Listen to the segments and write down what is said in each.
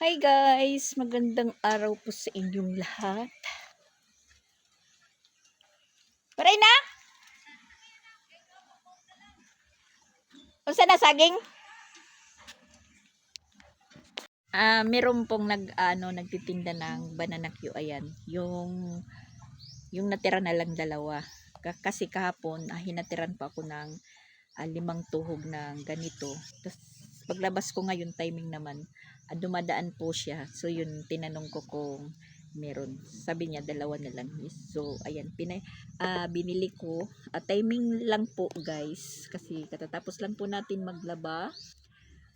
Hi guys! Magandang araw po sa inyong lahat. Paray na! Unsa na saging? Meron pong nagtitinda ng banana Q. Ayan, yung natira na lang dalawa. Kasi kahapon, hinatiran pa ako ng 5 tuhog ng ganito. Tapos paglabas ko ngayon, timing naman, dumadaan po siya. So yun, tinanong ko kung meron. Sabi niya, dalawa na lang. So ayan, binili ko. Timing lang po guys. Kasi katatapos lang po natin maglaba.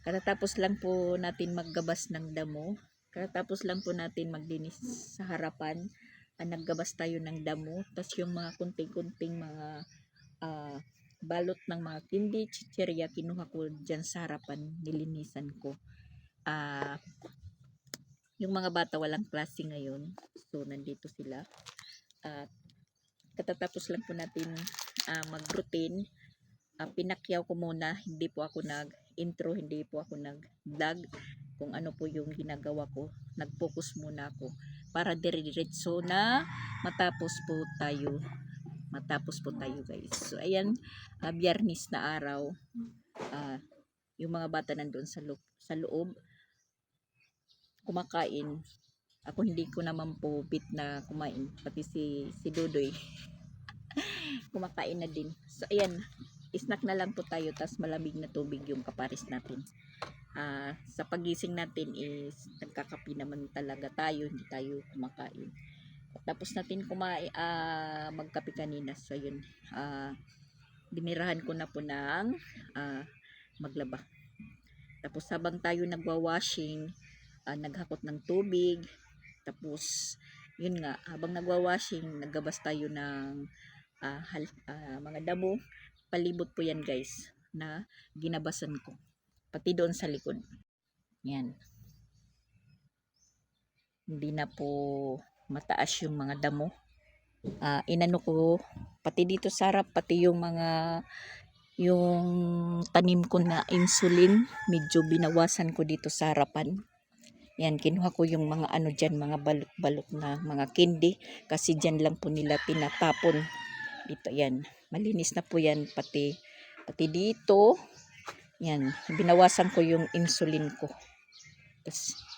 Katatapos lang po natin maggabas ng damo. Katatapos lang po natin maglinis sa harapan. Naggabas tayo ng damo. Tapos yung mga kunting-kunting mga balot ng mga candy, chichirya, kinuha ko dyan sa harapan, nilinisan ko. Yung mga bata walang klase ngayon, so nandito sila. Katatapos lang po natin mag-routine. Pinakyaw ko muna, hindi po ako nag-intro, hindi po ako nag-vlog kung ano po yung ginagawa ko. Nag-focus muna ako para dire-diretso na matapos po tayo guys. So ayan, Biyernes na araw. Yung mga bata nandoon sa loob kumakain. Ako hindi ko naman po bit na kumain, pati si Dudoy kumakain na din. So ayan, snack na lang po tayo, tas malamig na tubig yung kaparis natin. Sa pagising natin is nagkakapi naman talaga tayo, hindi tayo kumakain. Tapos natin magkape kanina. So yun, binirahan ko na po ng maglaba. Tapos habang tayo nagwa-washing, naghakot ng tubig. Tapos yun nga, habang nagwa-washing, naggabas tayo ng mga damo. Palibot po yan guys na ginabasan ko. Pati doon sa likod. Yan. Hindi na po mataas yung mga damo. Inano ko pati dito sa harap, pati yung tanim ko na insulin, medyo binawasan ko dito sa harapan. Yan, kinuha ko yung mga dyan, mga balot-balot na mga candy, kasi dyan lang po nila tinatapon. Dito yan, malinis na po yan, pati dito. Yan, binawasan ko yung insulin ko.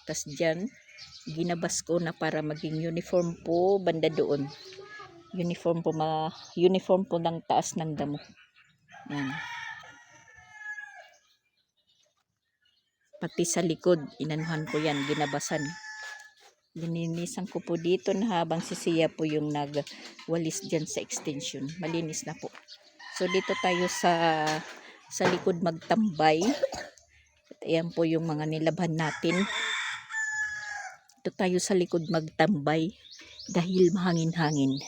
Tas dyan, ginabas ko na para maging uniform po banda doon. Uniform po ng taas ng damo. Yan. Pati sa likod, inanuhan ko yan, ginabasan. Lininisan ko po dito na habang si Sia po yung nagwalis dyan sa extension. Malinis na po. So dito tayo sa likod magtambay. At ayan po yung mga nilabhan natin. Dito tayo sa likod magtambay dahil mahangin-hangin.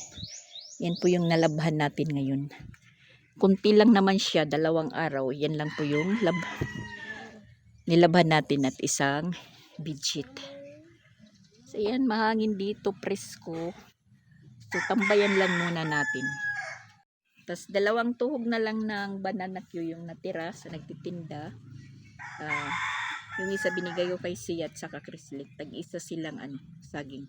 Yan po yung nalabhan natin ngayon. Kunti lang naman siya, 2 araw. Yan lang po yung nilabhan natin at isang bedsheet. So yan, mahangin dito, presko. So tambayan lang muna natin. Tapos 2 tuhog na lang ng banana Q yung natira sa nagtitinda. Yung isa binigay ko kay Sia at saka Chrislick. Tag-isa silang saging.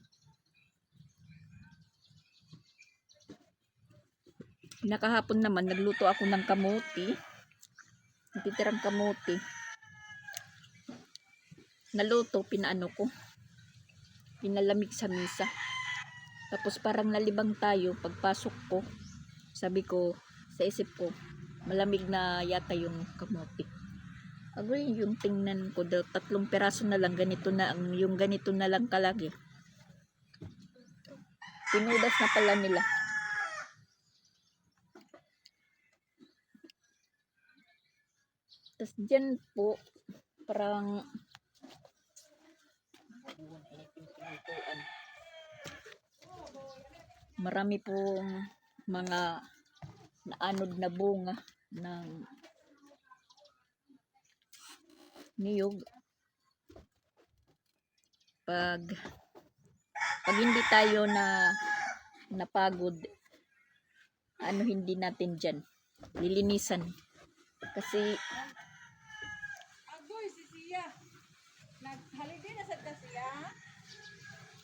Nakahapon naman nagluto ako ng kamuti. Natitirang kamuti. Naluto, pinaano ko. Pinalamig sa misa. Tapos parang nalibang tayo pagpasok ko. Sabi ko sa isip ko, malamig na yata yung kamuti. Agoy, yung tingnan ko, 3 peraso na lang, yung ganito na lang kalagi. Pinudas na pala nila. Tapos dyan po, parang marami pong mga naanod na bunga ng niyog. Pag hindi tayo napagod, hindi natin dyan lilinisan. Kasi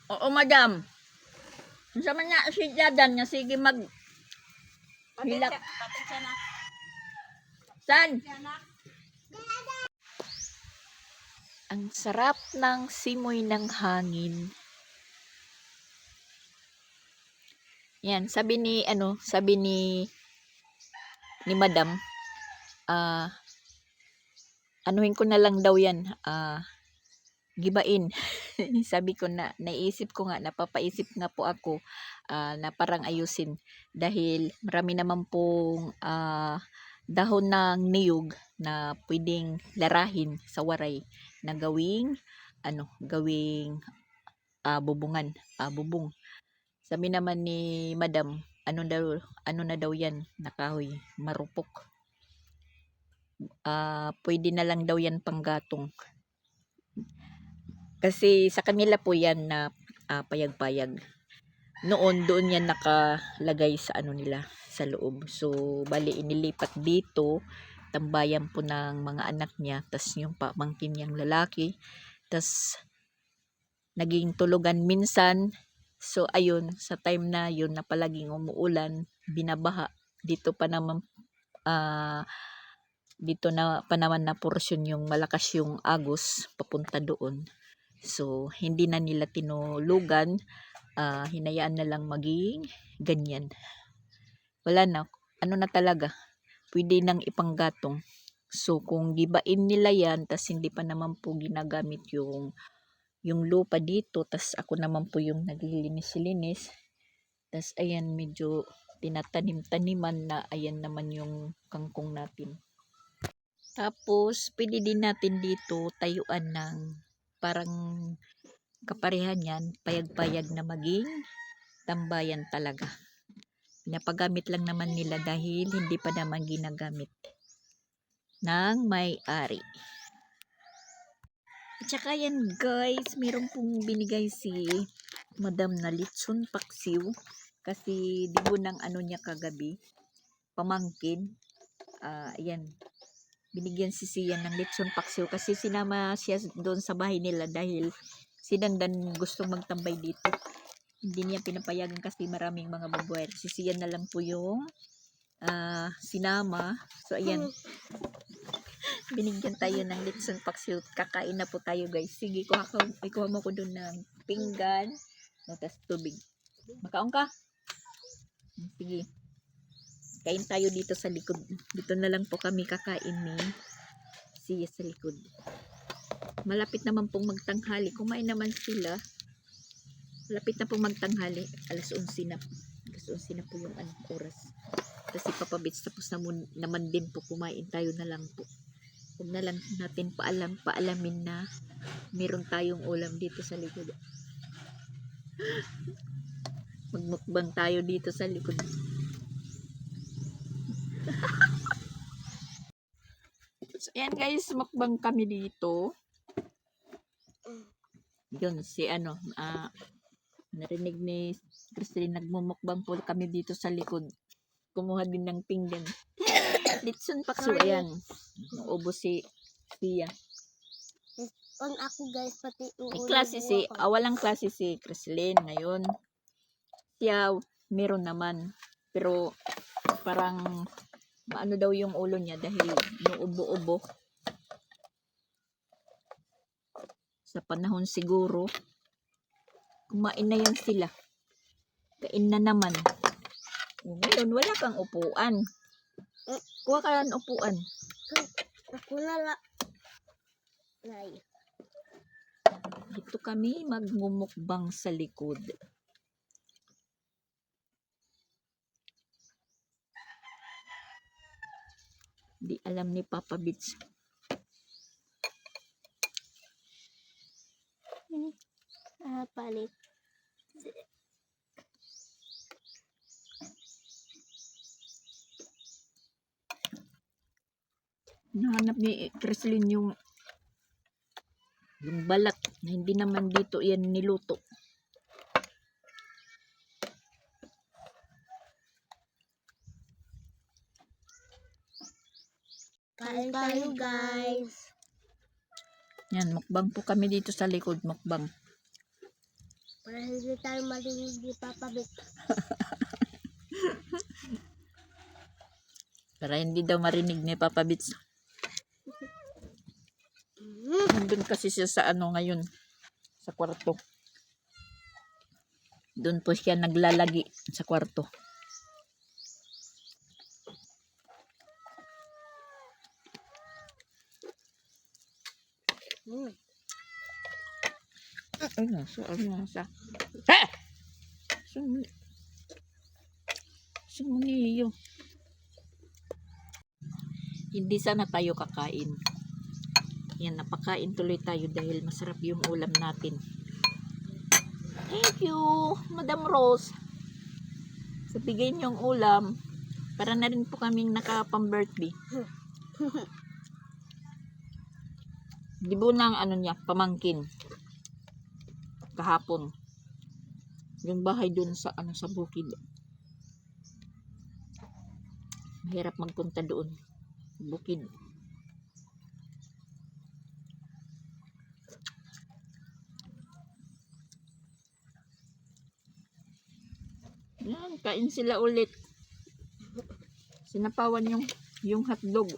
Oo, madam. Sa man nga si Dadan nga sige mag hilak. San? Ang sarap ng simoy ng hangin. Yan, sabi ni Madam, anuhin ko na lang daw yan, gibain. Sabi ko na, naisip ko nga, napapaisip nga po ako na parang ayusin dahil marami naman pong dahon ng niyog na pwedeng larahin sa waray na gawing bubong. Sabi naman ni Madam, ano na daw yan, nakahoy, marupok. Pwede na lang daw yan panggatong. Kasi sa kanila po yan na payag-payag. Noon doon yan nakalagay sa nila sa loob. So bali inilipat dito, tambayan po ng mga anak niya, tas yung pamangkin niyang lalaki, tas naging tulugan minsan. So ayun, sa time na yun na palaging umuulan, binabaha, dito pa naman dito na pa naman na porsyon yung malakas yung agos papunta doon. So hindi na nila tinulugan, hinayaan na lang maging ganyan. Wala na, na talaga, pwede nang ipanggatong. So kung gibain nila yan, tas hindi pa naman po ginagamit yung lupa dito, tas ako naman po yung naglilinis-linis, tas ayan, medyo tinatanim-taniman na, ayan naman yung kangkong natin. Tapos pwede din natin dito tayuan ng parang kaparehan yan, payag-payag na maging tambayan talaga. Pinapagamit lang naman nila dahil hindi pa naman ginagamit ng may-ari. At saka yan guys, meron pong binigay si Madam na litson paksiw. Kasi dibo ng niya kagabi, pamangkin. Ayan, binigyan si Sian ng litson paksiw kasi sinama siya doon sa bahay nila dahil si Dandan gusto magtambay dito. Hindi niya pinapayagan kasi maraming mga babuwer. Si Sian na lang po yung sinama. So ayan, binigyan tayo ng litson paksiw. Kakain na po tayo guys. Sige, kuha mo ko doon ng pinggan, tas tubig. Makaon ka? Sige, kain tayo dito sa likod. Dito na lang po kami kakain ni siya sa likod. Malapit naman pong magtanghali. Kumain naman sila. Malapit na pong magtanghali. Alas 11 na. Alas 11 na po yung oras. Kasi papabits tapos naman din po, kumain tayo na lang po. Huwag na lang natin paalamin na meron tayong ulam dito sa likod. Magmukbang tayo dito sa likod. So, ayan guys, mukbang kami dito. Yun, narinig ni Christine, nagmumukbang po kami dito sa likod. Kumuha din ng pinggan. Litson pakso, ayan. Naubos si Pia. On ako guys, pati walang klase si Christine ngayon. Siya, meron naman. Pero, parang, maano daw yung ulo niya dahil nuubo-ubo. Sa panahon siguro, kumain na yan sila. Kain na naman. Ngayon, wala kang upuan. Kuha ka ng upuan. Ako na lang. Dito kami magmumukbang sa likod. Di alam ni Papa Bits. Palit. Nahanap ni Creslin yung balat na hindi naman dito yan niluto. Kain tayo guys. Yan, mukbang po kami dito sa likod, mukbang. Para hindi tayo marinig ni Papa Vic. Para hindi daw marinig ni Papa Bits. Nandun kasi siya sa ano ngayon, sa kwarto. Doon po siya naglalagi sa kwarto. Mm. Ay, nasa. Ha! Sumuniyo. Hindi sana tayo kakain. Yan, napakain tuloy tayo dahil masarap yung ulam natin. Thank you, Madam Rose. Sa bigay niyong ulam, para na rin po kaming nakapang-birthday. Di ba na ang ano niya, pamangkin. Kahapon. Yung bahay dun sa ano sa bukid. Mahirap magpunta doon. Bukid. Yan, kain sila ulit. Sinapawan yung hotdog.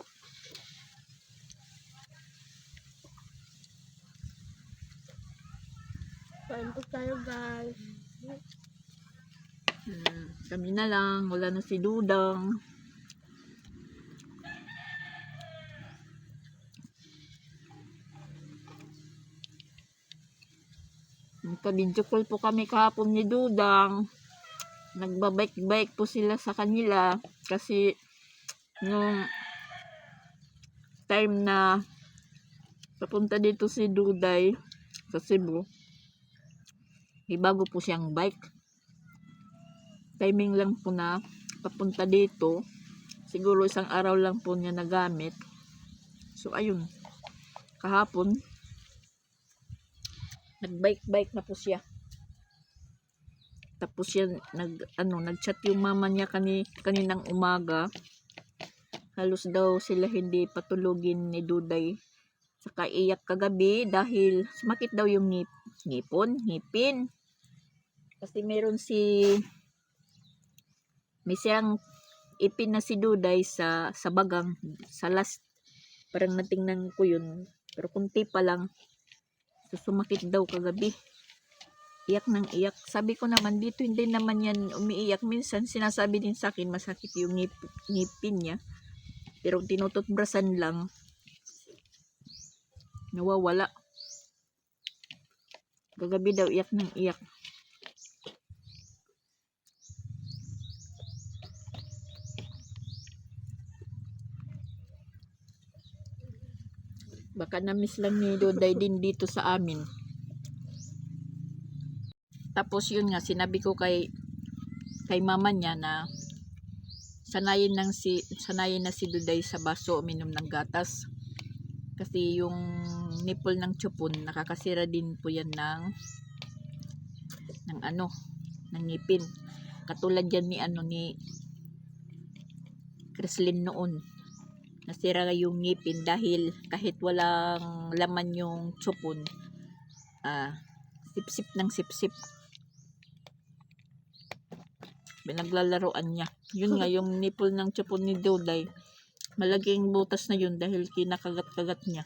Kain po tayo guys. Kami na lang. Wala na si Dudang. Nagka-video call po kami kahapon ni Dudang. Nagbabike-bike po sila sa kanila. Kasi nung time na papunta dito si Duday sa Cebu, may bago po siyang bike. Timing lang po na papunta dito. Siguro isang araw lang po niya nagamit. So ayun, kahapon nagbike-bike na po siya. Tapos siya nagchat yung mama niya kaninang umaga. Halos daw sila hindi patulugin ni Duday. Saka iyak kagabi dahil sumakit daw yung ngipin. Kasi may siyang ipin na si Duday sa bagang, sa last. Parang natingnan ko yun. Pero kunti pa lang. So sumakit daw kagabi. Iyak ng iyak. Sabi ko naman dito hindi naman yan umiiyak. Minsan sinasabi din sa akin masakit yung ngipin niya. Pero tinututbrasan lang. Nawawala. Kagabi daw iyak ng iyak. Baka na-miss lang ni Duday din dito sa amin. Tapos yun nga, sinabi ko kay mama niya na sanayin na si Duday sa baso uminom ng gatas. Kasi yung nipple ng tsupon, nakakasira din po yan ng ngipin. Katulad yan ni Chrislyn noon. Nasira yung ngipin dahil kahit walang laman yung tsupon, sip-sip ng sip-sip. Pinaglalaroan niya. Yun nga, yung nipple ng tsupon ni Duday, malaging butas na yun dahil kinakagat-kagat niya.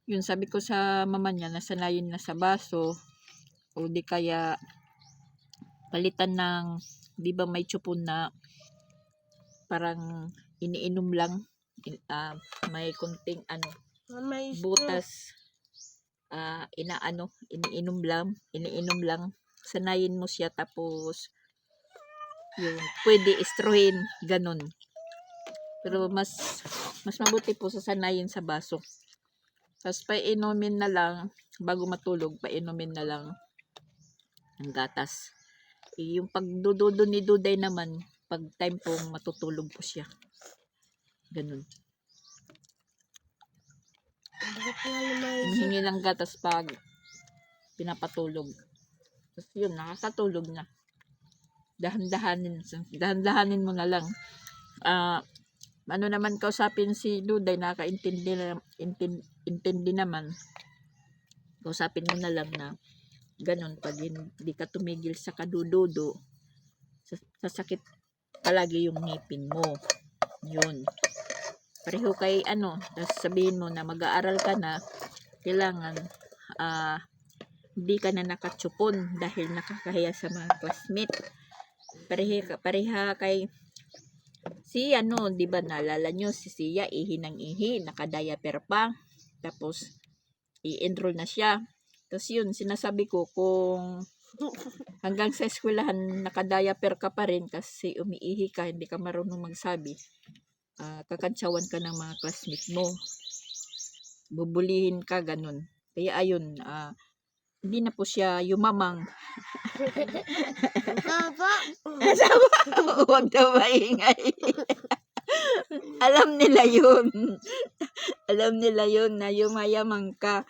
Yun, sabi ko sa mama niya, nasanayin na sa baso, o di kaya palitan ng, di ba may tsupon na parang iniinom lang, may kunting butas, iniinom lang, sanayin mo siya tapos yung pwede istruhin, ganun. Pero mas mabuti po sasanayin sa baso. Tapos painumin na lang, bago matulog, painumin na lang ng gatas. Yung pagdududo ni Duday naman, pag time pong matutulog po siya. Ganun. Hingi ng gatas pag pinapatulog. Tapos yun, nakakatulog na. Dahan-dahanin mo na lang. Naman kausapin si Duday, intindi naman. Kausapin mo na lang na Ganon, pag hindi ka tumigil sa kadududo, sasakit palagi yung ngipin mo. Yun. Pareho kay tapos sabihin mo na mag-aaral ka na, kailangan hindi ka na nakatsupon dahil nakakahiya sa mga classmate. Pareha kay si di ba naalala nyo, si Sia, ihi ng ihi, naka-diaper pa. Tapos, i-enroll na siya. Tapos yun, sinasabi ko kung hanggang sa eskwelahan naka-diaper ka pa rin kasi umiihi ka, hindi ka marunong magsabi, kakantsawan ka ng mga classmate mo. Bubulihin ka, ganun. Kaya ayun, hindi na po siya yumamang. Baba. Huwag daw maingay. Alam nila yun. Alam nila yun na yumayamang ka.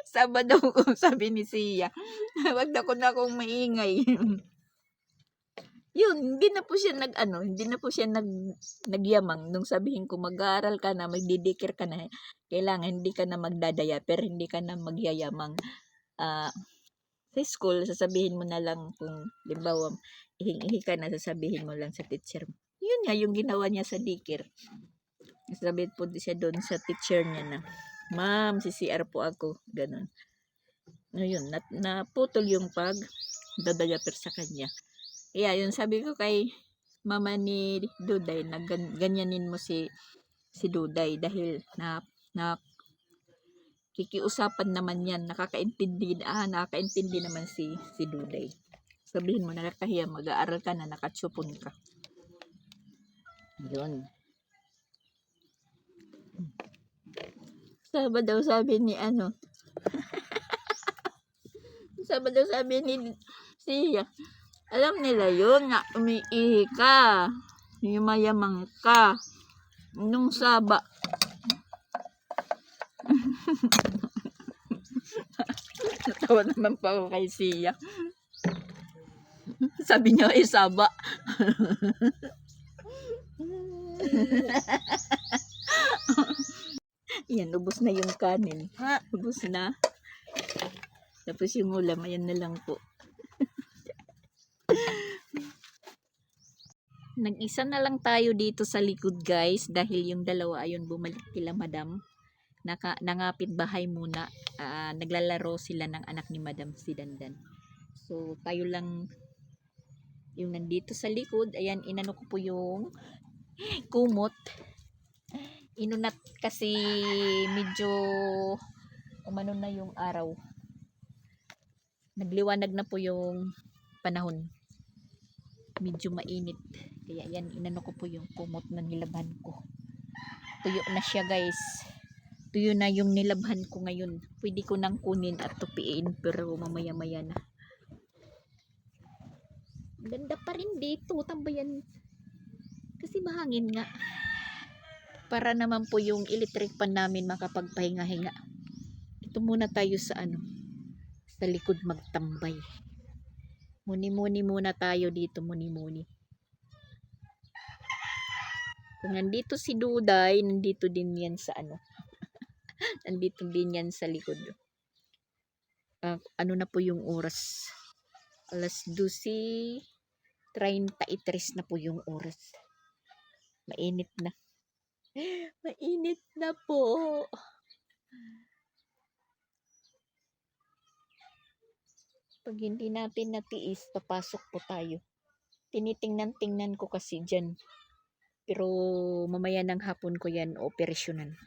Sabado ko, sabi ni Sia. Wag na akong maingay. Yun, hindi na po siya nagyamang nung sabihin ko mag-aaral ka na, magdidikir ka na, kailangan hindi ka na magdadiaper, hindi ka na magyayamang. Sa school, sasabihin mo na lang kung limbawa ihing-ihi ka na, sasabihin mo lang sa teacher mo. Yun nga yung ginawa niya sa dikir. Sabihin po siya doon sa teacher niya na, "Ma'am, CCR po ako." Ganun. Ngayon, naputol yung pag-dadiaper sa kanya. Kaya yun, sabi ko kay mama ni Duday, na ganyanin mo si Duday dahil na kikiusapan naman yan, nakakaintindi naman si Duday. Sabihin mo, nakakahiya, mag-aaral ka na, nakatsupon ka. Yun. Sabado sabi ni Sia, alam nila yun na umiihi ka, yumayamang ka. Nung Saba, natawa naman pa ako kay Sia. Sabi niya, Saba. Yan, ubos na yung kanin. Ubos na. Tapos yung ulam, ayan na lang po. Nag-isa na lang tayo dito sa likod, guys, dahil yung dalawa ayun bumalik kila Madam. Nangapit bahay muna. Naglalaro sila ng anak ni Madam, si Dandan. So tayo lang yung nandito sa likod. Ayan, inano ko po yung kumot. Inunat kasi medyo umano na yung araw. Nagliwanag na po yung panahon. Medyo mainit. Kaya yan, inano ko po yung kumot na nilabhan ko. Tuyo na siya, guys. Tuyo na yung nilabhan ko ngayon. Pwede ko nang kunin at tupiin, pero mamaya-maya na. Ganda pa rin dito, tambayan. Kasi mahangin nga. Para naman po yung electric pan namin makapagpahinga-hinga. Ito muna tayo sa sa likod magtambay. Muni-muni muna tayo dito, muni-muni. Kung nandito si Duday, nandito din yan sa nandito din yan sa likod. Ano na po yung oras? Alas 12:33 na po yung oras. Mainit na. Mainit na po. Pag hindi natin natiis, papasok po tayo. Tinitingnan ko kasi dyan. Pero mamaya ng hapon ko yan operasyonan.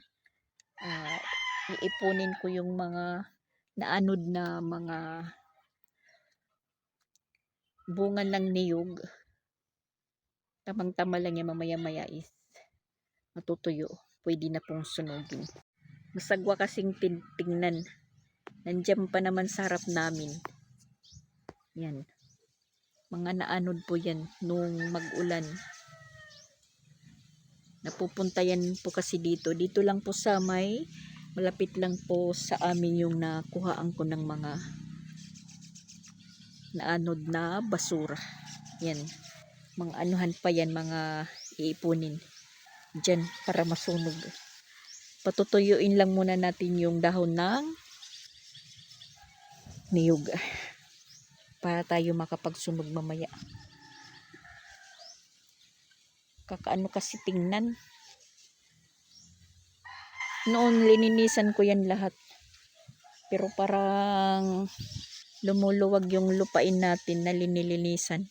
Iipunin ko yung mga naanod na mga bunga ng niyog. Tamang-tama lang yan, mamaya-maya is matutuyo. Pwede na pong sunugin. Masagwa kasing tingnan. Nandiyan pa naman sa harap namin. Yan. Mga naanod po yan nung mag-ulan. Napupunta yan po kasi dito. Dito lang po sa malapit lang po sa amin yung nakuhaan ko ng mga naanod na basura. Yan. Mga anuhan pa yan, mga iipunin. Diyan para masunog. Patutuyuin lang muna natin yung dahon ng niyog para tayo makapagsunog mamaya. Kakaano kasi tingnan. Noon lininisan ko yan lahat. Pero parang lumuluwag yung lupain natin na linilinisan.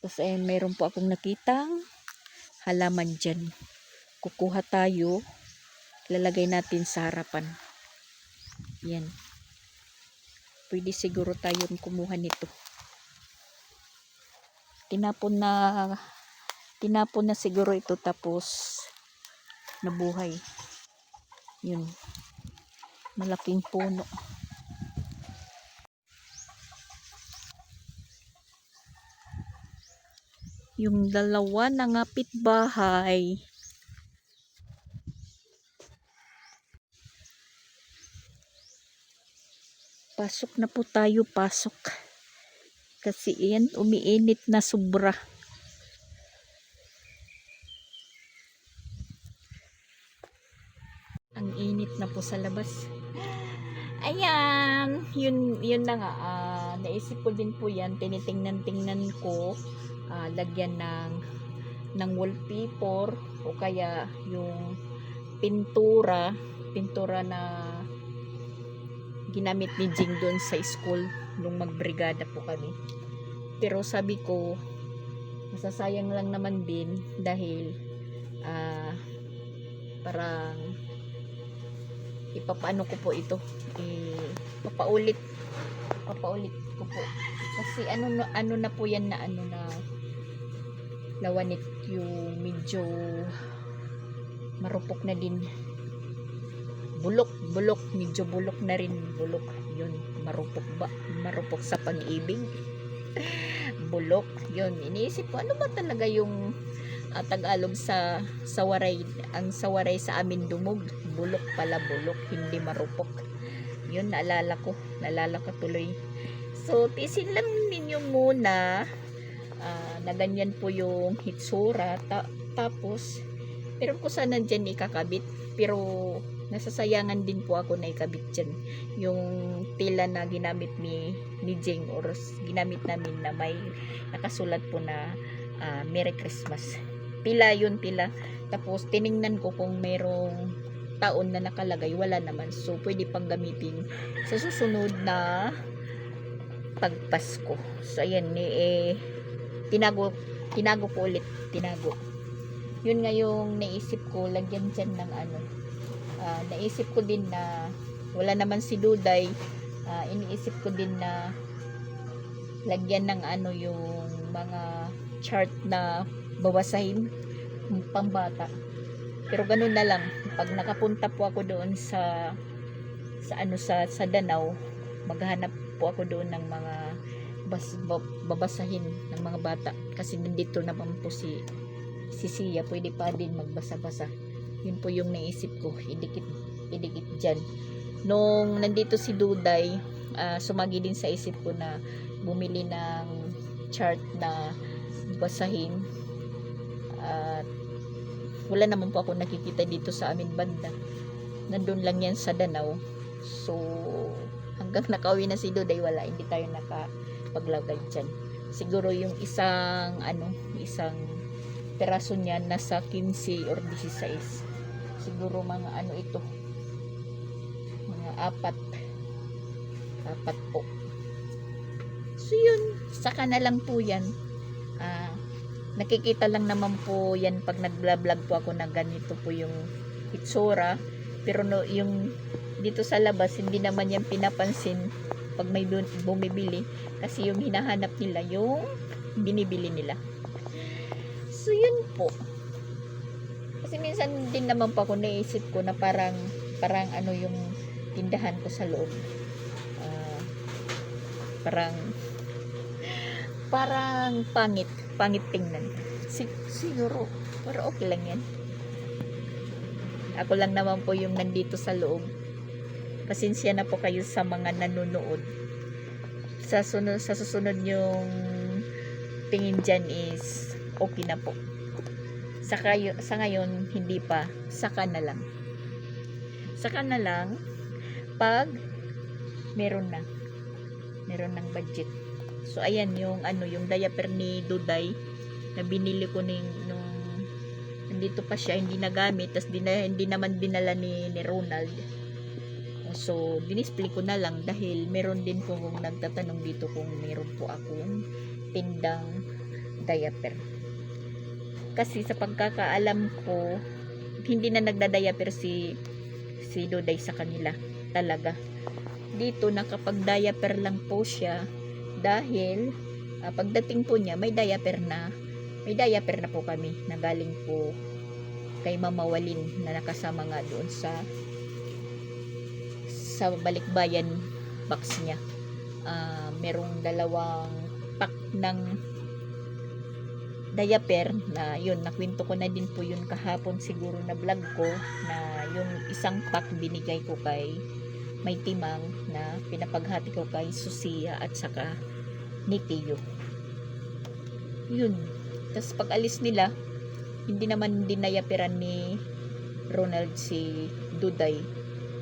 Tapos mayroon po akong nakitang halaman dyan. Kukuha tayo. Lalagay natin sa harapan. Yan. Pwede siguro tayong kumuha nito. Tinapon na siguro ito tapos nabuhay. Yun. Malaking puno. Yung dalawa na ngapit bahay. Pasok na po tayo, pasok. Kasi yan, umiinit na sobra. Ang init na po sa labas. Ayan, yun na nga. Naisip ko din po yan, tinitingnan ko, lagyan ng wallpaper o kaya yung pintura na ginamit ni Jing doon sa school nung magbrigada po kami. Pero sabi ko, masasayang lang naman din dahil parang ipapaano ko po ito, papaulit ko po kasi ano na po yan na lawanit yung medyo marupok na din, bulok medyo bulok na rin, yun, marupok sa pag-ibig. Bulok yun, iniisip ko ano ba talaga yung Tagalog sa sawaray. Ang sawaray sa amin dumog, bulok pala, bulok, hindi marupok. Yun, naalala ko tuloy. So tisin lang ninyo muna na ganyan po yung hitsura. Tapos pero ko sana dyan ikakabit, pero nasasayangan din po ako na ikabit dyan yung tila na ginamit ni Jing, or ginamit namin na may nakasulat po na Merry Christmas. Tila. Tapos tiningnan ko kung merong taon na nakalagay, wala naman. So pwede pang gamitin sa susunod na pagpasko. So ayan, tinago ko ulit. Yun nga yung naisip ko, lagyan dyan ng naisip ko din na wala naman si Duday. Iniisip ko din na lagyan ng yung mga chart na babasahin pambata. Pero ganun na lang, pag nakapunta po ako doon sa Danau, maghahanap po ako doon ng mga babasahin ng mga bata, kasi nandito naman po si Sia, pwede pa din magbasa-basa. Yun po yung naisip ko, idikit dyan. Nung nandito si Duday, sumagi din sa isip ko na bumili ng chart na basahin. Wala naman po ako nakikita dito sa amin banda. Nandun lang yan sa Danau. So hanggang nakauwi na si Duday, wala, hindi tayo nakapaglagay dyan. Siguro yung isang peraso niya nasa 15 or 16. Siguro mga ito, mga apat po. So yun, saka na lang po yan. Nakikita lang naman po yan pag nag-vlog po ako na ganito po yung itsura. Pero yung dito sa labas, hindi naman yan pinapansin pag may bumibili, kasi yung hinahanap nila yung binibili nila. So yun po. Kasi minsan din naman po ako naisip ko na parang yung tindahan ko sa loob. Parang pangit tingnan. Siguro, pero okay lang yan. Ako lang naman po yung nandito sa loob. Pasensya na po kayo sa mga nanonood. Sa susunod yung tingin dyan is okay na po. Sa ngayon, hindi pa. Saka na lang. Pag meron na. Meron ng budget. So ayan yung yung diaper ni Duday na binili ko nung nandito pa siya, hindi nagamit, tas hindi naman dinala ni Ronald. So dinisplay ko na lang dahil meron din po kung nagtatanong dito kung meron po akong tindang diaper. Kasi sa pagkakaalam ko, hindi na nagda-diaper si Duday sa kanila talaga. Dito nakapag-diaper lang po siya dahil pagdating po niya may diaper na po kami na galing po kay Mama Walin na nakasama nga doon sa balikbayan box niya. Merong 2 pack ng diaper na yun, nakwento ko na din po yun kahapon siguro na vlog ko, na yung isang pack binigay ko kay May Timang na pinapaghati ko kay Susia at saka ni Tio. Yun. Tapos pag alis nila, hindi naman dinayaperan ni Ronald si Duday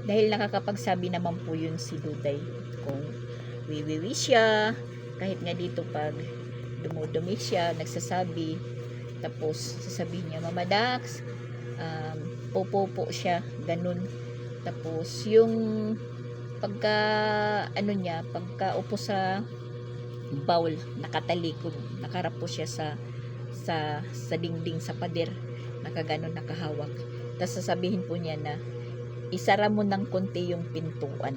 dahil nakakapagsabi naman po yun si Duday kung wiwiwi siya, kahit nga dito pag dumudumi siya, nagsasabi, tapos sasabihin niya, Mama Dax, popo siya, ganun. Tapos yung pagka pagka upo sa bowl, nakatalikod, nakarap po siya sa dingding, sa pader, nakaganon, nakahawak. Tapos sasabihin po niya na isara mo ng konti yung pintuan.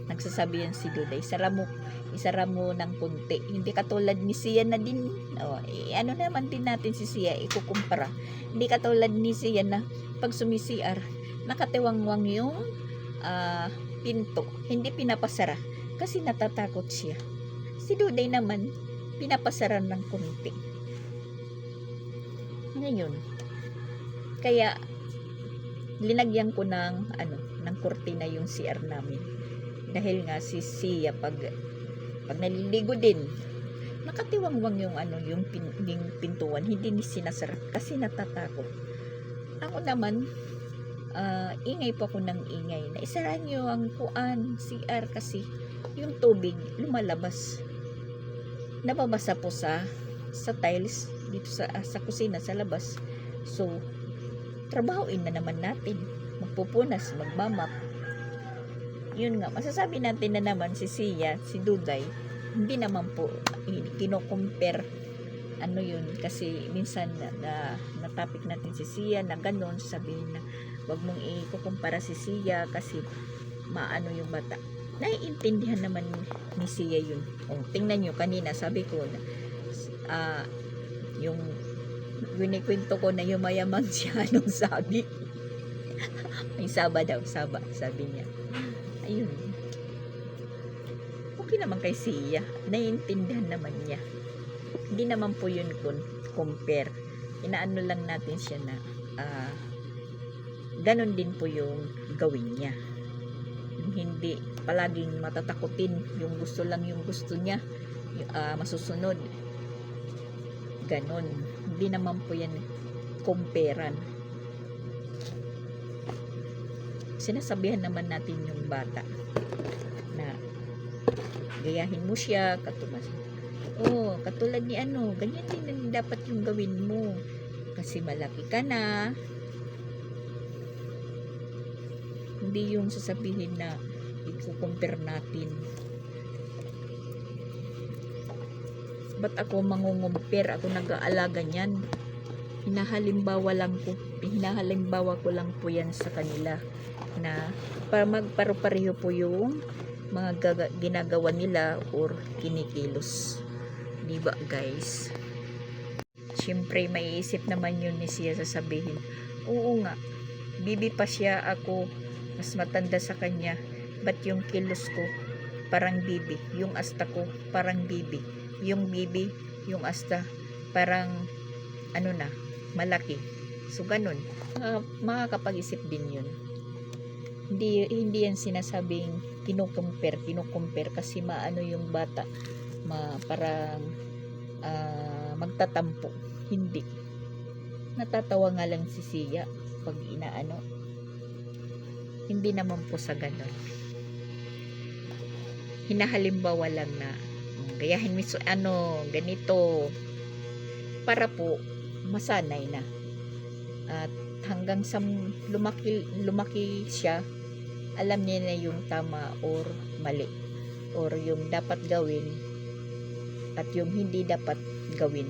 Nagsasabi yan si Duday, isara mo ng konti. Hindi katulad ni Sia na din. Ano naman din natin si Sia, ikukumpara. Hindi katulad ni Sia na pag sumisiar, nakatiwangwang yung pinto. Hindi pinapasara kasi natatakot siya. Si Duday naman, pinapasara ng konti. Ngayon, kaya linagyan ko ng kurtina yung CR namin. Dahil nga si Sia pag naliligo din, nakatiwangwang yung pintuan, hindi ni sinasara kasi natatakot. Ako naman, ingay po ako ng ingay na isara nyo ang CR kasi yung tubig lumalabas, nababasa po sa tiles dito sa kusina, sa labas. So trabahoin na naman natin, magpupunas, magmamap. Yun nga, masasabi natin na naman si Sia, si Duday, hindi naman po kino-compare yun, kasi minsan na topic natin si Sia na ganun, sabihin na wag mong ikukumpara si Sia kasi maano yung bata. Naiintindihan naman ni Sia yun. Tingnan nyo, kanina sabi ko na yung winikwento ko na yumayamang siya, anong sabi? May saba daw, sabi niya. Ayun. Okay naman kay Sia. Naiintindihan naman niya. Hindi naman po yun compare. Inaano lang natin siya na ganon din po yung gawin niya. Hindi palaging matatakutin. Yung gusto lang yung gusto niya. Masusunod. Ganon. Hindi naman po yan comparean. Sinasabihan naman natin yung bata na gayahin mo siya, katulad ni ganyan din dapat yung gawin mo kasi malaki ka na. Hindi yung sasabihin na i-compare natin. Ba't ako mangungumpare? Ako nag-aalaga niyan. Hinahalimbawa ko lang po yan sa kanila na para magparo-pareho po yung mga ginagawa nila or kinikilos. Diba guys? Siyempre may isip naman yun ni Sia, sasabihin, oo nga, bibi pa siya, ako mas matanda sa kanya, ba't yung kilos ko parang bibi, yung asta ko parang bibi, yung bibi, yung asta parang malaki. So ganun, makakapag-isip din yun. Hindi yan sinasabing kinukumpare kasi maano yung bata, parang magtatampo. Hindi. Natatawa nga lang si Sia pag inaano. Hindi naman po sa ganun. hinahalimbawa lang na gayahin mo ganito para po masanay na. At hanggang sa lumaki siya, alam niya na yung tama or mali, or yung dapat gawin at yung hindi dapat gawin.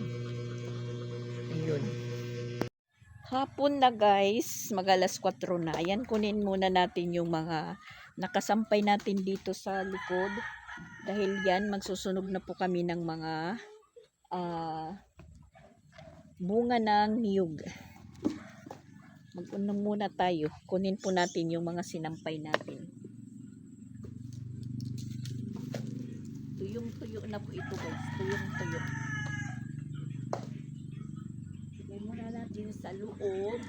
Ayun. Hapon na guys, mag-alas 4 na. Ayan, kunin muna natin yung mga nakasampay natin dito sa likod. Dahil yan, magsusunog na po kami ng mga bunga ng niyog. Mag-unang muna tayo. Kunin po natin yung mga sinampay natin. Tuyong-tuyo na po ito guys. Tuyong-tuyo. Lagay muna natin sa loob.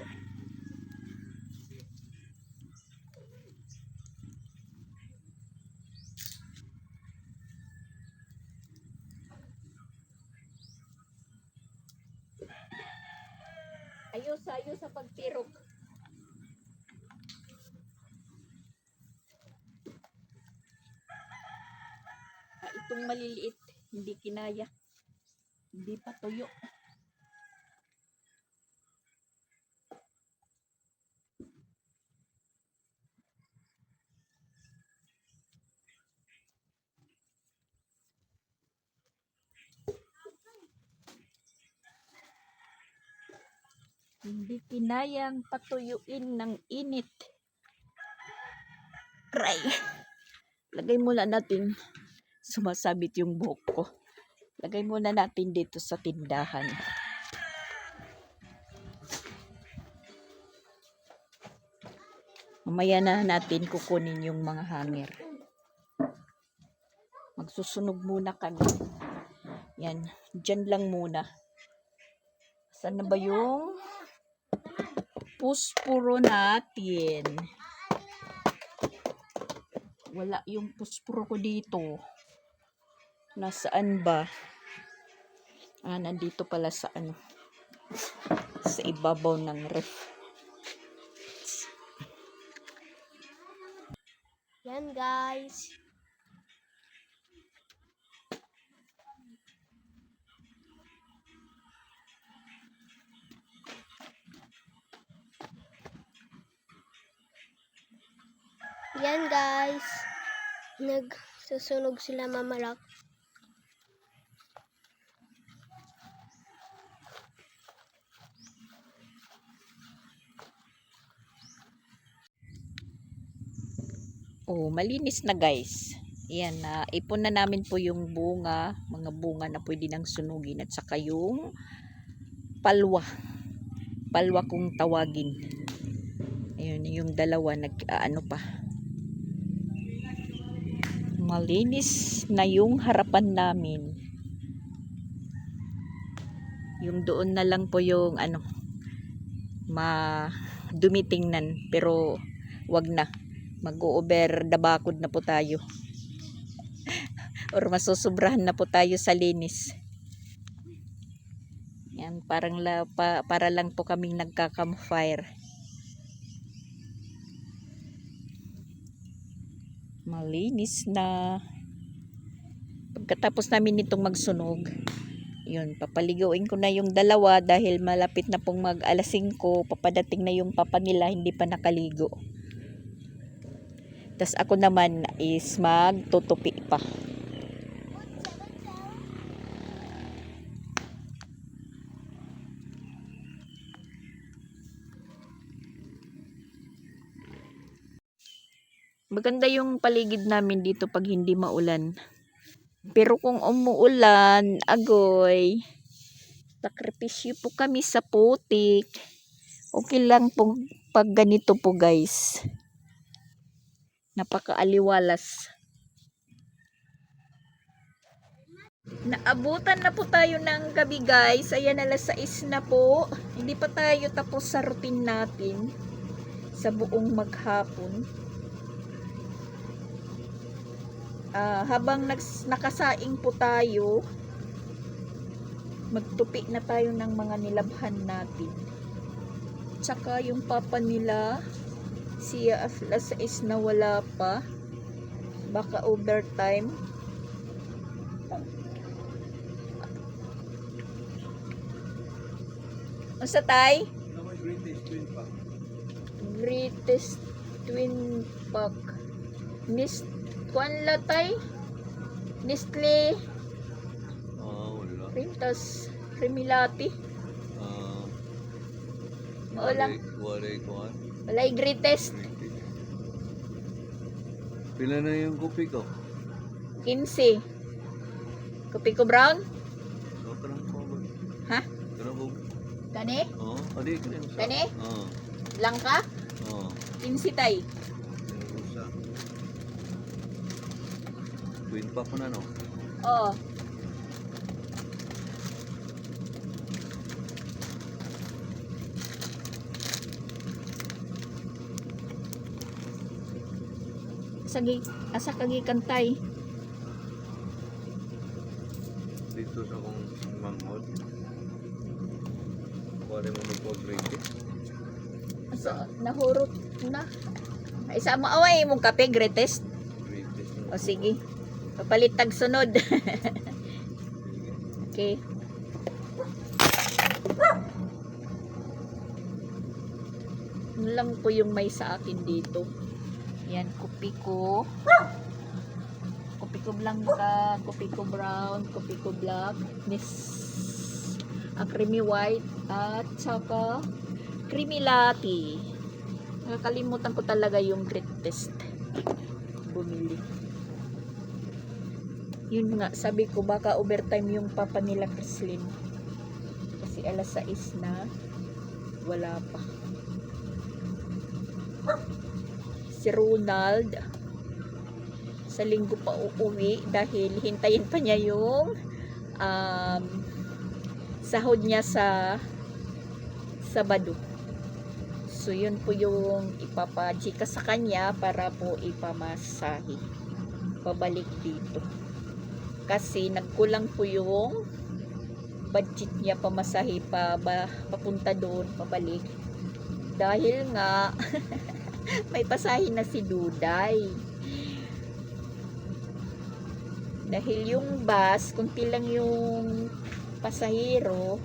Ayos sa pagtirok. Itong maliliit, hindi kinaya. Hindi pa tuyo. Hindi kinayang patuyuin ng init. Try. Lagay muna natin, sumasabit yung buhok ko. Lagay muna natin dito sa tindahan. Mamaya na natin kukunin yung mga hanger. Magsusunog muna kami. Yan, dyan lang muna. Saan na ba yung puspuro natin? Wala yung puspuro ko dito. Nasaan ba? Nandito pala sa sa ibabaw ng ref. Yan guys. Yan guys. Nagsusunog sila mamalak. Oh, malinis na guys. Ayan, ipon na namin po yung bunga, mga bunga na pwede nang sunugin, at saka yung palwa. Palwa kung tawagin. Ayun, yung dalawa pa. Malinis na yung harapan namin. Yung doon na lang po yung dumitingnan, pero wag na. Mag-over the bakod na po tayo. Or masusobrahan na po tayo sa linis. Yan, para lang po kaming nagka-campfire. Malinis na. Pagkatapos namin nitong magsunog, yun, papaligawin ko na yung dalawa dahil malapit na pong mag alas 5, papadating na yung papa nila, hindi pa nakaligo. Tas ako naman is magtutupi pa. Maganda yung paligid namin dito pag hindi maulan. Pero kung umuulan, agoy, sakripisyo po kami sa putik. Okay lang po pag ganito po guys. Napakaaliwalas. Naabutan na po tayo ng gabi guys. Ayan, alas 6 na po. Hindi pa tayo tapos sa routine natin sa buong maghapon. Habang nakasaing po tayo, magtupi na tayo ng mga nilabhan natin. Tsaka yung papa nila, siya alas 6 na wala pa. Baka overtime. Unsa tay? Greatest twin pack. Nis kuan la tay? Nestle Wala. Printas Remilati. Wala. Wala kuhan. Walay greatest. Pila na yung kopi ko? 15. Kopi ko brown? Karang ko ba? Ha? Karang ko. Kani? Oo, adi ka rin sa. Kani? Oo. Langka? Oo. 15 tay. Rusa. Twin pa ko na no? Oo. Asa kagi kantay. Dito sa akong manghod. Wala mo mag-greatest. Asa nahurot na. Ay sa maaway mong kape greatest. Greatest. O sige. Papalit tag sunod. Okay. Yun lang po yung may sa akin dito. Yan, kopi ko. Kopi ko blanca, kopi ko brown, kopi ko black, creamy white, at saka creamy latte. Nakakalimutan ko talaga yung greatest. Bumili. Yun nga, sabi ko baka overtime yung papa nila Chrislyn. Kasi alas 6 na, wala pa. Si Ronald sa linggo pa uuwi dahil hintayin pa niya yung sahod niya sa Sabado. So yun po yung ipapajika sa kanya para po ipamasahe pabalik dito. Kasi nagkulang po yung budget niya pamasahe papunta doon, pabalik. Dahil nga may pasahe na si Duday. Dahil yung bus, kunti lang yung pasahero,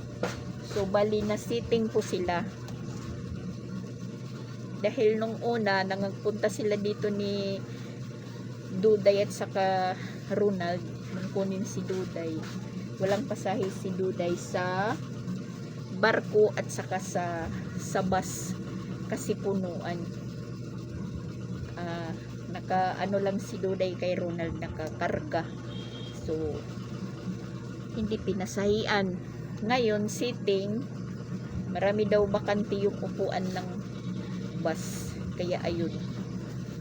so bali na sitting po sila. Dahil nung una, nangagpunta sila dito ni Duday at saka Ronald, nung kunin si Duday. Walang pasahe si Duday sa barko at saka sa bus kasi punuan. Naka ano lang si Duday kay Ronald, nakakarga, so hindi pinasahian. Ngayon sitting, marami daw bakante yung upuan ng bus, kaya ayun,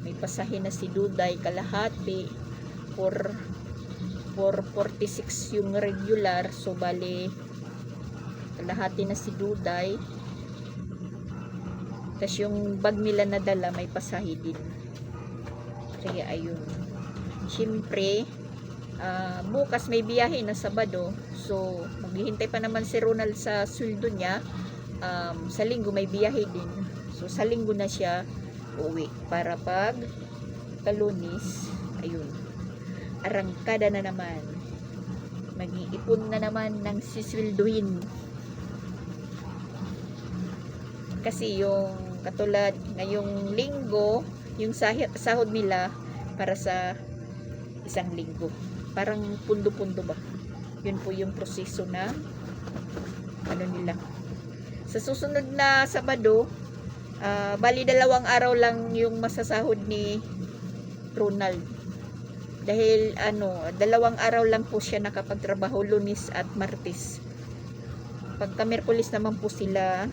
may pasahe na si Duday kalahati for 46 yung regular, so bali kalahati na si Duday. Tas yung bag nila na dala may pasahe din. Kaya ayun. Siyempre, bukas may biyahe na Sabado. So, maghihintay pa naman si Ronald sa sweldo niya. Sa linggo may biyahe din. So, sa linggo na siya uuwi. Para pag Lunes, ayun, arangkada na naman. Mag-iipon na naman ng siswelduhin. Kasi yung katulad ngayong linggo, yung sahod nila para sa isang linggo. Parang pundo-pundo ba? Yun po yung proseso na ano nila. Sa susunod na Sabado, bali 2 araw lang yung masasahod ni Ronald. Dahil 2 araw lang po siya nakapagtrabaho, Lunes at Martes. Pagka Miyerkules naman po sila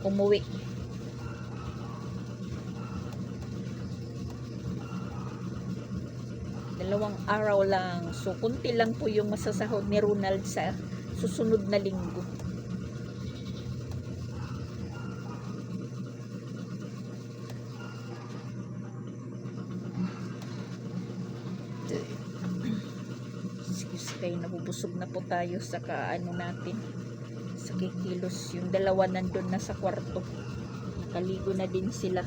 umuwi. Dalawang araw lang. So, kunti lang po yung masasahod ni Ronald sa susunod na linggo. Excuse kayo, nabubusog na po tayo sa kaano natin. Sa kikilos. Yung dalawa nandun na sa kwarto. Nakaligo na din sila.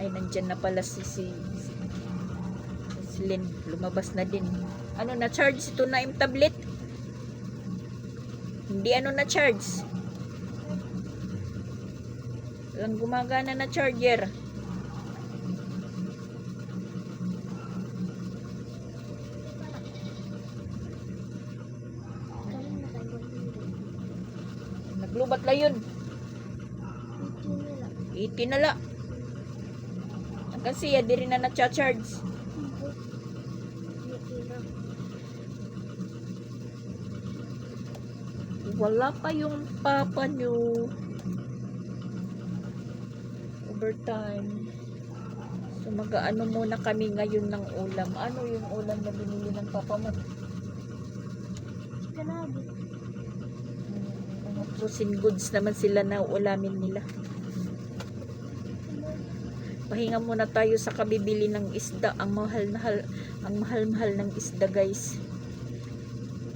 Ay, nandyan na pala si Lynn. Lumabas na din. Ano na charge ito na yung tablet? Hindi ano na charge. Walang gumagana na charger. Galing na tayo. Naglubat la yun. 18 na lang. 80 na la. Kasi di rin na na-charge. Wala pa yung papa nyo. Overtime. So mag-ano muna kami ngayon ng ulam. Ano yung ulam na binili ng papa mo? Kanabi. Mga frozen goods naman sila na ulamin nila. Pahinga muna tayo sa kabibili ng isda. Ang mahal-mahal ng isda, guys.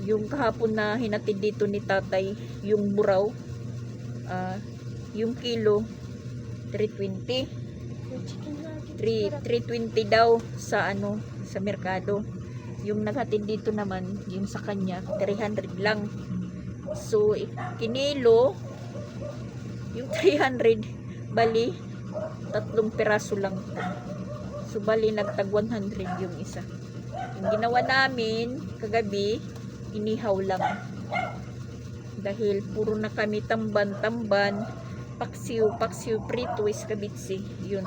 Yung kahapon na hinatid dito ni tatay, yung buraw, yung kilo 320. Chicken nuggets. 320 daw sa sa merkado. Yung naghatid dito naman, yung sa kanya 300 lang. So kinilo yung 300, bali 3 piraso lang. So bali nagtag 100 yung isa. Yung ginawa namin kagabi, inihaw lang. Dahil puro na kami tamban, paksiw, prito, iskabitsi. Yun.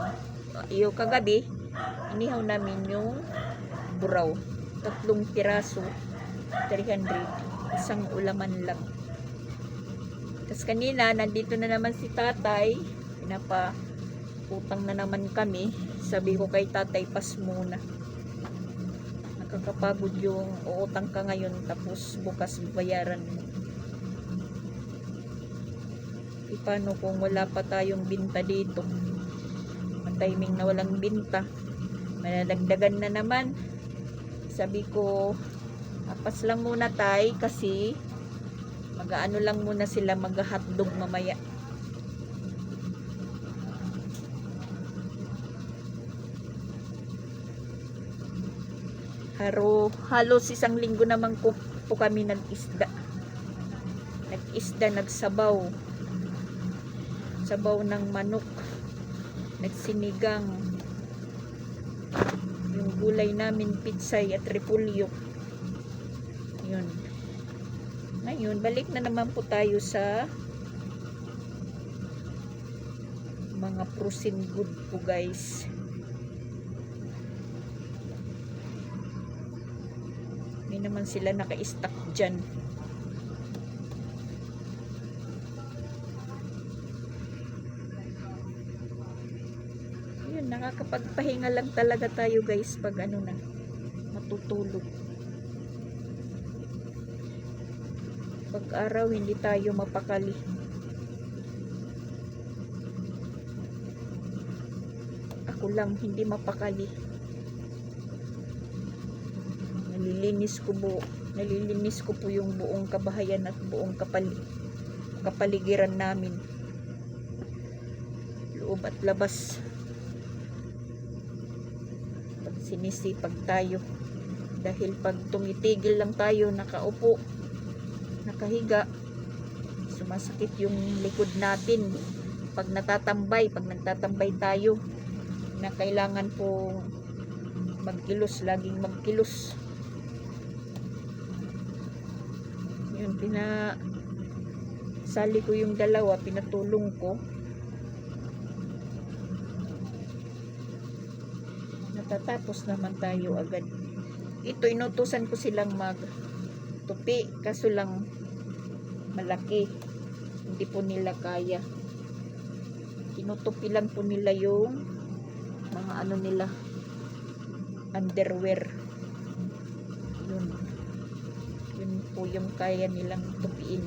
Yung kagabi, inihaw namin yung buraw. 3 piraso, 300. Isang ulaman lang. Tapos kanina, nandito na naman si tatay. Utang na naman kami. Sabi ko kay tatay, pas muna. Nakakapagod yung uutang ka ngayon tapos bukas bayaran mo. Paano kung wala pa tayong binta dito? Timing na walang binta. Manadagdagan na naman. Sabi ko, apas lang muna tay kasi mag-aano lang muna sila, mag-hotdog mamaya. Halos isang linggo naman po kami nag-isda, nagsabaw ng manok, nagsinigang, yung gulay namin pitsay at repolyo. Yun. Ngayon balik na naman po tayo sa mga frozen good po, guys. May naman sila naka-stock dyan. Yun, nakakapagpahinga lang talaga tayo, guys, pag matutulog. Pag araw hindi tayo mapakali. Ako lang hindi mapakali. Nalilinis ko po yung buong kabahayan at buong kapaligiran namin, loob at labas. Pag sinisipag tayo, dahil pag tumitigil lang tayo, nakaupo, nakahiga, sumasakit yung likod natin. Pag nagtatambay tayo, na kailangan po magkilos, laging magkilos. Yun, sali ko yung dalawa, pinatulong ko. Natatapos naman tayo agad. Ito, inutusan ko silang magtupi, kaso lang malaki, hindi po nila kaya. Tinutupi lang po nila yung mga nila, underwear. Yun po yung kaya nilang tupiin.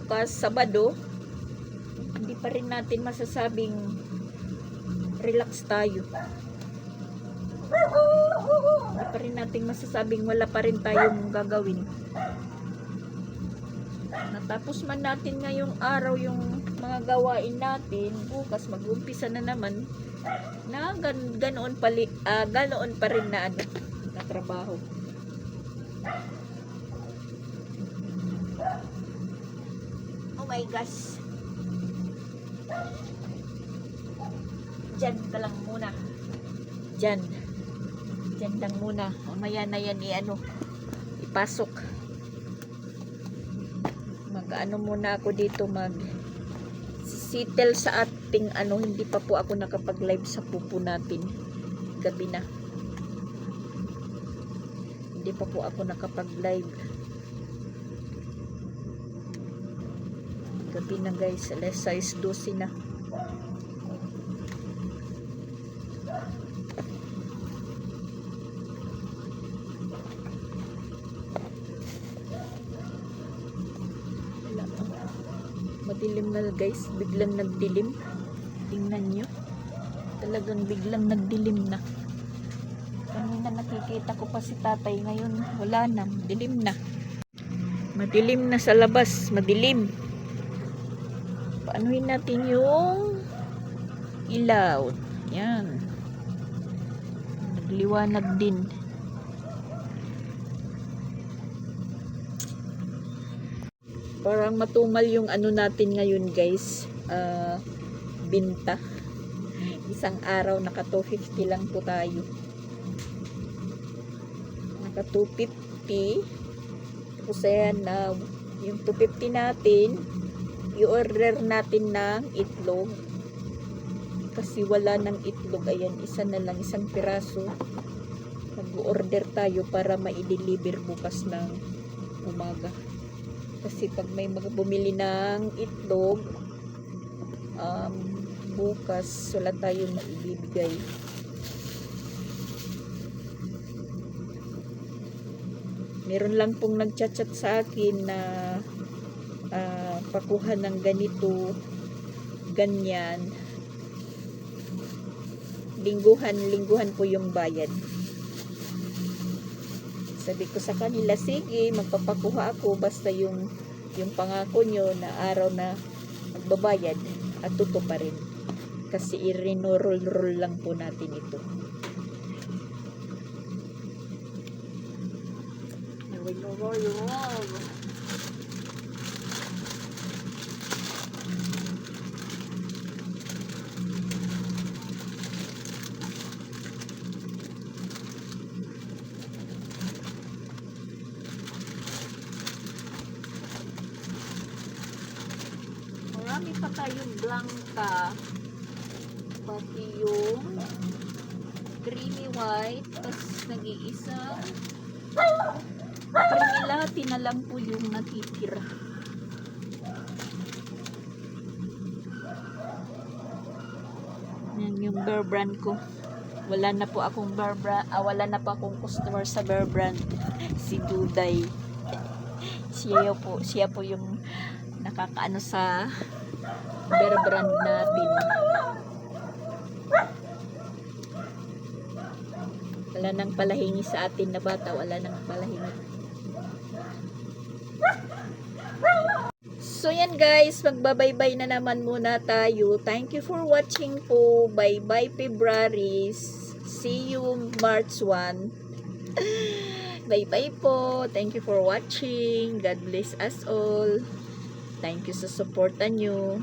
bukas, Sabado, hindi pa rin natin masasabing relax tayo. Hindi pa rin natin masasabing wala pa rin tayong gagawin. Natapos man natin ngayong araw yung mga gawain natin, bukas mag-umpisa na naman na ganoon pa rin na na trabaho. Oh my gosh. Diyan ka lang muna. Diyan lang muna. Mamaya na yan ipasok. Mag-ano muna ako dito, settle sa ating hindi pa po ako nakapag-live sa pupo natin. Gabi na. Hindi pa po ako nakapag-live. Gabi na guys, alas 6:12 na. Madilim na guys, biglang nagdilim. Tingnan nyo, talagang biglang nagdilim na. Kanina nakikita ko pa si tatay, ngayon wala na, dilim na. Madilim na sa labas, madilim. Paanuhin natin yung ilaw. Yan, nagliwanag din. Parang matumal yung natin ngayon guys, binta. Isang araw naka 250 lang po tayo. Naka 250. Tapos ayan, yung 250 natin, i-order natin ng itlog. Kasi wala ng itlog. Ayan, isa na lang, isang piraso. Mag-order tayo para ma-deliver bukas ng umaga. Kasi pag may bumili ng itlog, bukas wala tayong maibibigay. Meron lang pong nagchat-chat sa akin na pakuha ng ganito, ganyan. Lingguhan po yung bayad. Sabi ko sa kanila, sige, magpapakuha ako basta yung pangako nyo na araw na magbabayad at tuto pa rin. Kasi i-roll lang po natin ito. Roll. Marami pa tayong blanca, pati yung creamy white, tapos nag-iisang creamy latte na lang po yung natitira. Yan yung Bear Brand ko. Wala na po akong wala na po akong customer sa Bear Brand. Si Duday. Siya po yung nakakaano sa Bear Brand natin. Wala nang palahingi sa atin na bata. Wala nang palahingi. So yan guys, magbabay-bye na naman muna tayo. Thank you for watching po. Bye-bye February. See you March 1. Bye-bye po. Thank you for watching. God bless us all. Thank you sa supportan nyo.